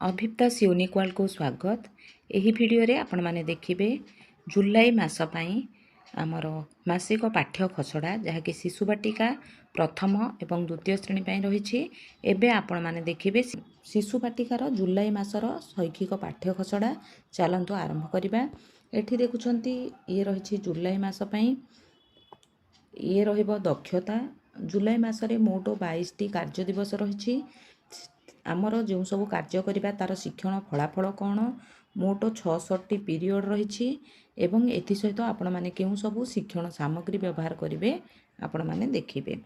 अभिप्तास यूनिक्वाल को स्वागत। यही वीडियो रे आपण माने देखिबे जुलाई मास पई आमर मासिक पाठ्य खसड़ा जहाँकि शिशु बाटिका प्रथम एवं द्वितीय श्रेणी पई रहिछि। एबे आपण माने देखिबे शिशु बाटिकार जुलाई मासर शैक्षिक पाठ्य खसड़ा। चलंतु आरंभ करिबा। एठी देखुछंती ये रहिछि जुलाई मास पई ये रहिबो दक्षता। जुलाई मासरे मोट 22 टी कार्य दिवस रहिछि। आमर जो सब कार्य करिबा तार शिक्षण फलाफल कौन मोट 66 पीरियड रही एवं एथि सहित आपण माने केउ सब शिक्षण सामग्री व्यवहार करिवे आपण माने देखिबे।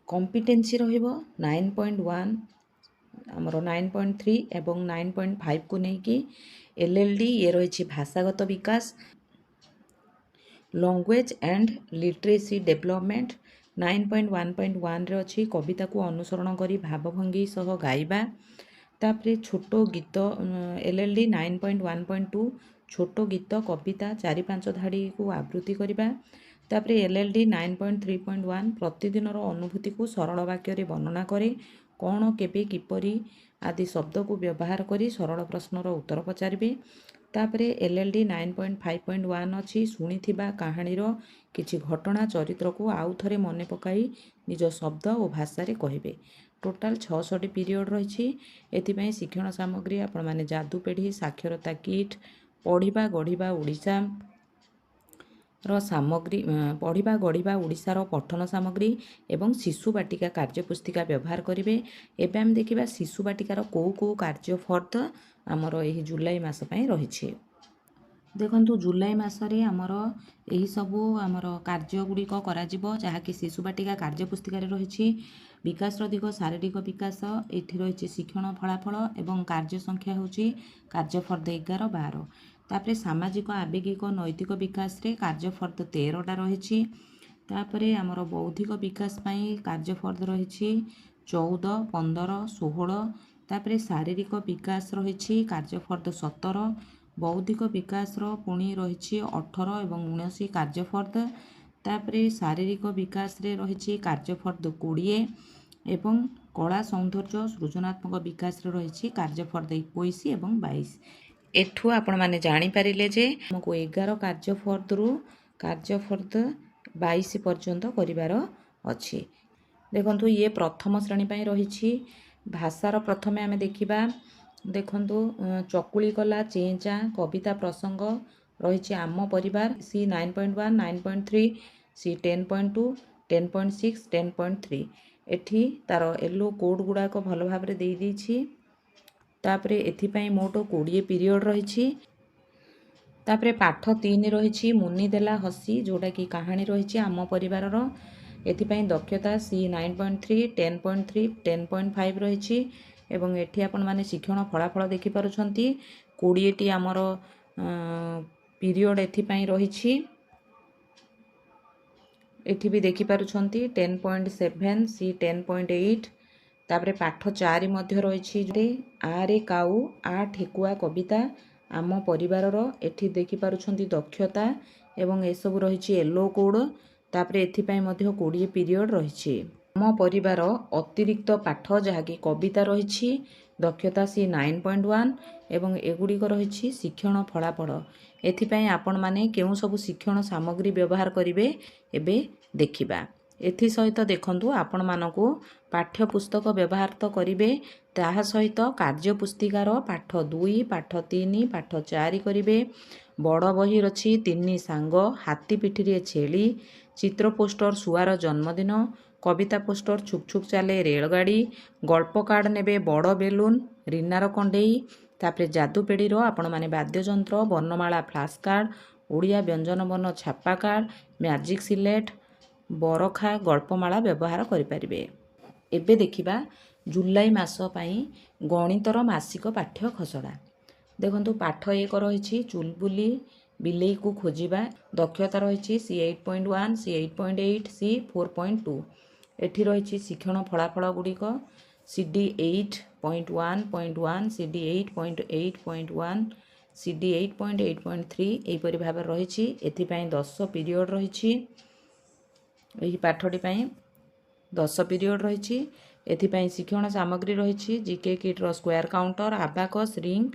कॉम्पिटेंसी रहिबो 9.1 आमर 9.3 एवं 9.5 को नेकी एलएलडी ये रही भाषागत विकास लैंग्वेज एंड लिटरेसी डेवलपमेंट 9.1.1 रे अछि कविता को अनुसरण करी भावभंगी सह गाइबा। तापरे छोट गीत एलएलडी 9.1.2 छोट गीत कविता 4-5 धाड़ी को आवृत्ति करिबा। तापरे एलएलडी 9.3.1 प्रतिदिन अनुभूति को सरल वाक्य रे वर्णना करे कौन केबे किपरि आदि शब्द को व्यवहार करी सरल प्रश्नर उत्तर पचारिबे। तापरे एलएलडी 9.5.1 अछि सुनिथिबा कहानीर किछि घटना चरित्र को आउ थरे मने पकाई निज शब्द और भाषा रे कहिबे। टोटाल 66 पीरियड रही। एथिपाई शिक्षण सामग्री आपण माने जादू पेढ़ी साक्षरता किट पढ़िबा गढ़िबा ओडिशा रो सामग्री पढ़िबा गढ़िबा ओडिशार पठन सामग्री एवं शिशु बाटिका कार्यपुस्तिका व्यवहार करिवे। एबे हम देखिबा शिशु बाटिकार को कार्य फर्द आमर एही जुलाई मास पई रहिछि। देखंतु जुलाई मासरे आमर एही सबु आमर कार्य गुडी को करा जिवो जहाँकि शिशु बाटिका कार्यपुस्तिका रे रहिछि। विकास दिग शारीरिक विकास एठी रहिछि शिक्षण फलाफल एवं कार्य संख्या होछि कार्य फर्द 11-12। तापरे सामाजिक आवेगिक नैतिक विकास रे कार्य फर्द 13टा रहिछि। तापरे आमर बौद्धिक विकास पई कार्य फर्द रहिछि 14, 15, 16। तापरे शारीरिक विकास रहिछि कार्य फर्द 17। बौद्धिक विकास रो पुणी रहिछि 18 एवं 19 कार्य फर्द। तापरे शारीरिक विकास रे रहिछि कार्य फर्द 20 एवं कला सौंदर्य सृजनात्मक विकास रे रहिछि कार्य फर्द 21 एवं 22। एठू आपण माने जानि पारिले जे हमको 11 कार्य फर्द रु कार्य फर्द 22 पर्यंत करिवार अछि। देखंतु ये प्रथम श्रेणी पई रहिछि। भाषार प्रथमे आमे देखिबा। देखंतु चकुली कला चेंचा कविता प्रसंग रहिछि आम परिवार सी 9.1 9.3 सी 10.2 10.6 10.3। एठी तार येलो कोड गुडा को भल भाव रे देई दैछि। तापरे एथिपाई मोट 20 पीरियड रहिछि। तापरे पाठ 3 रहिछि मुनि देला हसी जोटा कि कहानी रहिछि आम परिवार रो। एथिपाई दक्षता सी 9.3 10.3 10.5 रहिछि एवं एठी आपण माने शिक्षण फलाफल देखि पारुछंती 20 टी आमर पीरियड एथिपाई रहिछि। एठी भी देखि पारुछंती 10.7 सी 10.8। तापरे पाठ 4 मध्य रहिछि जे आरे काऊ आ ठेकुआ कविता आम परिवार रो। एठी देखि पारुछंती दक्षता एवं ए सब रहिछि येलो कोड। तापरे एथिपाई मध्य 20 पीरियड रहिछि। आम परिवार अतिरिक्त पाठ जहाँकि कविता रहिछि दक्षता सी 9.1 एवं एगुड़ी को रहिछि शिक्षण फलाफल। एथिपाई आपण माने केउ सब शिक्षण सामग्री व्यवहार करिवे एबे देखिबा। एथि सहित देखंतु आपण मानको पाठ्य पुस्तक व्यवहार तो करिवे ताहा सहित कार्य पुस्तिकार पाठ 2 पाठ 3 पाठ 4 करिवे। बड़ बही रछि 3 सांग हाथी पिठिरे छेली चित्र पोस्टर सुआर जन्मदिन कविता पोस्टर छुक छुक चाले रेलगाड़ी गल्प कार्ड नेबे बड़ बेलून रीनार कंडेई। तापरे जादू पेढ़ी रो आपण माने वाद्ययंत्र वर्णमाला फ्लाश कार्ड ओडिया व्यंजन वर्ण छापा कार्ड मैजिक सिलेट बरखा गल्पमाला व्यवहार करि परिबे। एबे देखिबा जुलाई मास पई गणितर मासिक पाठ्य खसड़ा। देखंतु पाठ 1 रहिछि चुलबुली बिलेई को खोजिबा दक्षता रहिछि सी 8.1 सी 8.8 सी 4.2। एठी रहिछि शिक्षण फलाफल गुडी को सीडी 8.1.1 सीडी 8.8.1 सीडी 8.8.3 एही परि भाव रहिछि। एथि पई 10 पीरियड रहिछि। एही पाठटी पई 10 पीरियड रहिछि। एथिपाई शिक्षण सामग्री रही जीके किट्र स्क्वायर काउंटर आबाकस रिंग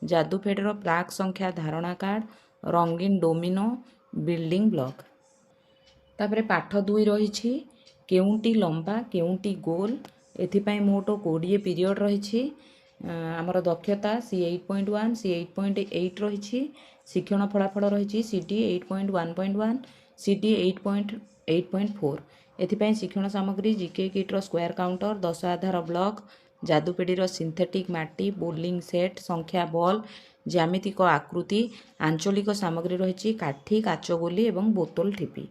जादूफेडर प्राक संख्या धारणा कार्ड रंगीन डोमिनो बिल्डिंग ब्लॉक तापरे पाठ 2 रही केउंटी लंबा केउंटी गोल एथिपाई मोट 20 पीरियड रही आमर दक्षता सी 8.1 सी 8.8 रही शिक्षण फलाफल रही सीडी 8.1.1 सीडी 8.8.4 एथिपाई शिक्षण सामग्री जीके किट्र स्क्वायर काउंटर 10 आधार ब्लॉक जादूपेढ़ीर सिंथेटिक माटी बोलिंग सेट संख्या बॉल ज्यामितिक आकृति आंचलिक सामग्री रही काठी काचगोली और बोतल ठिपी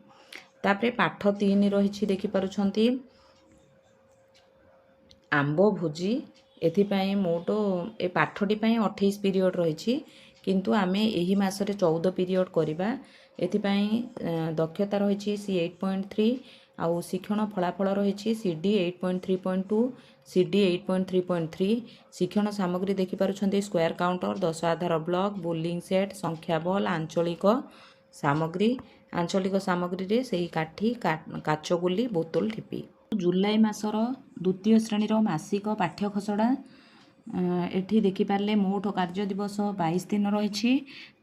तापरे पाठ 3 रही देखिपारुछंती आंब भोजी एथिपाई मोट ए पाठटी 28 पीरियड रही किंतु आमे एही मासरे 14 पीरियड करिबा एथिपाई दक्षता रही सी 8.3 आउ शिक्षण फलाफल रही सीडी 8.3.2 सीडी 8.3.3 शिक्षण सामग्री देखिपारुछंती स्क्वायर काउंटर 10 आधार ब्लॉक बोलिंग सेट संख्या बॉल आंचलिक सामग्री रे सेही काठी काचगोली बोतल ठिपी जुलाई मासर द्वितीय श्रेणीर मासिक पाठ्य खसड़ा एठी देखिपारे मोट कार्य दिवस 22 दिन रही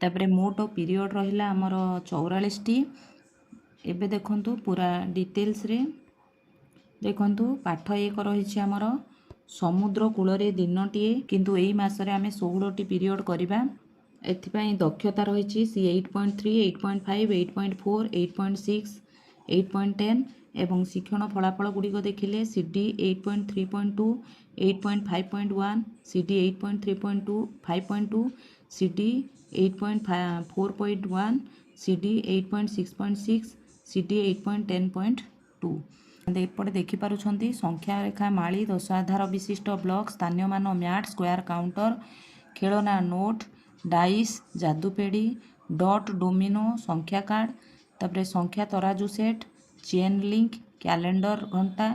तापरे मोट पीरियड रहिला आमर 44 टी एबे देखंतु पूरा डिटेल्स रे देखंतु पाठ 1 रही आमर समुद्र कूलरे दिनटीए किंतु एई मासरे आमे 16 टी पीरियड करिबा एथिपाई दक्षता रही सी 8.3 8.5 8.4 8.6 8.10 एवं शिक्षण फलाफल गुड़िक देखिले CD 8.3.2 8.5.1 CD 8.3.2 5.2 CD 8.4.1 CD 8.6.6 CD 8.10.2 एपटे देखिपारुछंती संख्या रेखा माली 10 आधार विशिष्ट ब्लॉक स्थानीय मान मैट स्क्वायर काउंटर खेलना नोट डाइस जादूपेड़ी डॉट डोमिनो संख्या कार्ड तापरे संख्या तराजू सेट चेन लिंक कैलेंडर घंटा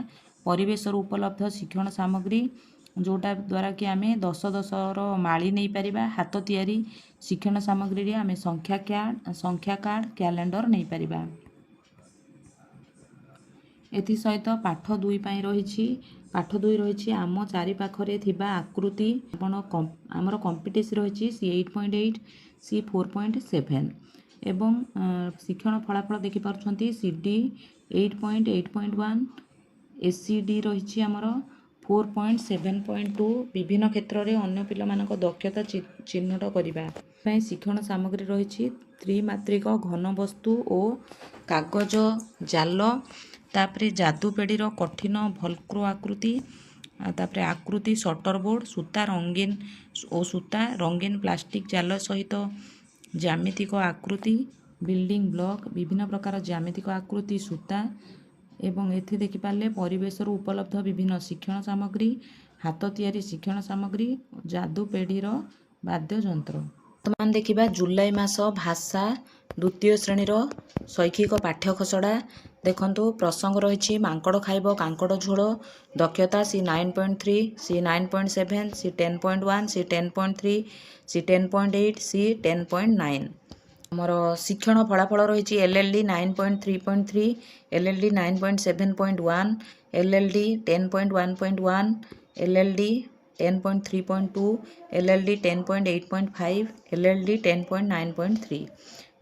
परिवेश उपलब्ध शिक्षण सामग्री जोटा द्वारा कि आमे 10 माली नहीं पारिबा हाथ तियारी शिक्षण सामग्री रे आमे संख्या कार्ड कैलेंडर नहीं पारिबा एथि सहित पाठ 2 पाई रही पाठ 2 रही आम चारि पाखरे थिबा आकृति आमर कंपिटेसी रही सी 8.8 सी 4.7 एवं शिक्षण फलाफल देखिपारुछंती सीडी 8.8.1 एससीडी रही आमर 4.7.2 विभिन्न क्षेत्र में अन्य पिलामानक दक्षता चिन्हट करने शिक्षण सामग्री रही त्रिमात्रिक घन वस्तु और कागज जाल तापरे जादूपेढ़ीर कठिन भल्क्रो आकृति तापरे आकृति शटर बोर्ड सूता रंगीन प्लास्टिक जाल सहित ज्यामितिक आकृति बिल्डिंग ब्लॉक विभिन्न प्रकार ज्यामितिक आकृति सूता एवं एथि देखिपारे परिवेश उपलब्ध विभिन्न शिक्षण सामग्री हाथ तियारी शिक्षण सामग्री जादूपेढ़ीर वाद्ययंत्र वर्तमान देखिबा जुलाई मास भाषा द्वितीय श्रेणीर शैक्षिक पाठ्य खसड़ा देखंतु प्रसंग रही मांकड़ खाइब कांकड़ झोल दक्षता सी 9.3 सी 9.7 सी 10.1 सी 10.3 सी 10.8 सी 10.9 आमर शिक्षण फलाफल रही LLD 9.3.3 LLD 9.7.1 LLD 10.1.1 LLD 10.3.2 LLD 10.8.5 LLD 10.9.3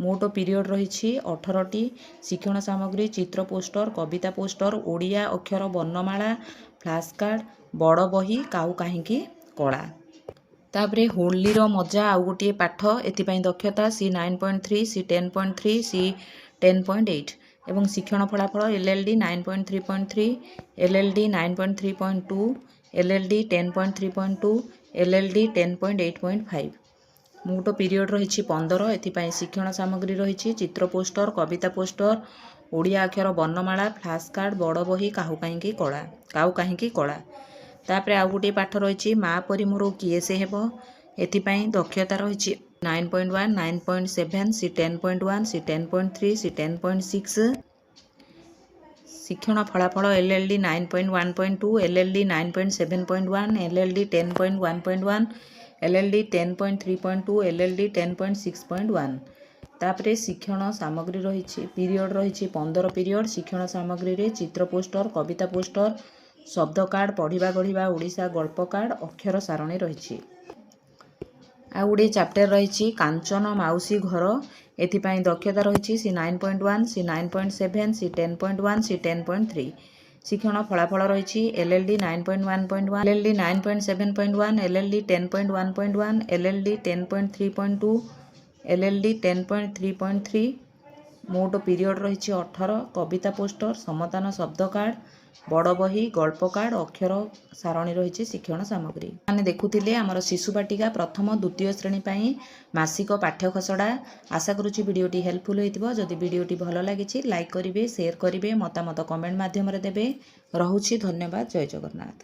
मोट पीरियड रही 18 टी शिक्षण सामग्री चित्र पोस्टर कविता पोस्टर ओडिया अक्षर वर्णमाला फ्लैश कार्ड बड़ बही काऊ काहींकी कला तापरे होलीर मजा आउ गोटे पाठ एथिपाई दक्षता सी 9.3 सी 10.3 सी 10.8 एवं शिक्षण फलाफल एलएलडी 9.3.3 एलएलडी 9.3.2 एलएलडी 10.3.2 एलएलडी 10.8.5 मोट पीरियड रही 15 एथिपाई शिक्षण सामग्री रही चित्र पोस्टर कविता पोस्टर ओडिया अक्षर वर्णमाला फ्लैश कार्ड बड़ बही काऊ काहींकी कला तापरे आउ गोटे पाठ रही माँ परी मोर किए से हेब एथिपाई दक्षता रही 9.1 9.7 सी 10.1 सी 10.3 सी 10.6 शिक्षण फलाफल LLD 9.1.2 LLD 9.7.1 LLD 10.1.1 LLD 10.3.2 LLD 10.6.1 तापरे शिक्षण सामग्री रही पीरियड रही 15 पीरियड शिक्षण सामग्री रे चित्र पोस्टर कविता पोस्टर ଶବ୍ଦ କାର୍ଡ଼, ପଢ଼ିବା ଗଢ଼ିବା ଓଡ଼ିଶା ଗଳ୍ପ କାର୍ଡ଼, ଅକ୍ଷର ସାରଣୀ ରହିଛି। ଆଉ ଗୋଟିଏ ଚାପ୍ଟର ରହିଛି କାଞ୍ଚନ ମାଉସୀ ଘର। ଏଥିପାଇଁ ଦକ୍ଷତା ରହିଛି ସି 9.1, ସି 9.7, ସି 10.1, ସି 10.3। ଶିକ୍ଷଣ ଫଳାଫଳ ରହିଛି LLD 9.1.1, LLD 9.7.1, LLD 10.1.1, LLD 10.3.2, LLD 10.3.3। ମୋଟ ପିରିୟଡ଼ ରହିଛି 18। କବିତା ପୋଷ୍ଟର, ସମାଧାନ ଶବ୍ଦ କାର୍ଡ଼, ବଡ଼ ବହି, ଗଳ୍ପ କାର୍ଡ଼, ଅକ୍ଷର ସାରଣୀ ରହିଛି ଶିକ୍ଷଣ ସାମଗ୍ରୀ। ଆମେ ଦେଖୁଥିଲେ ଆମର ଶିଶୁ ବାଟିକା ପ୍ରଥମ ଦ୍ୱିତୀୟ ଶ୍ରେଣୀ ପାଇଁ ମାସିକ ପାଠ୍ୟ ଖସଡ଼ା। ଆଶା କରୁଛି ଭିଡ଼ିଓଟି ହେଲ୍ପଫୁଲ୍ ହୋଇଥିବ। ଯଦି ଭିଡ଼ିଓଟି ଭଲ ଲାଗିଛି ଲାଇକ୍ କରିବେ, ସେୟାର କରିବେ, ମତାମତ କମେଣ୍ଟ ମାଧ୍ୟମରେ ଦେବେ। ରହୁଛି, ଧନ୍ୟବାଦ, ଜୟ ଜଗନ୍ନାଥ।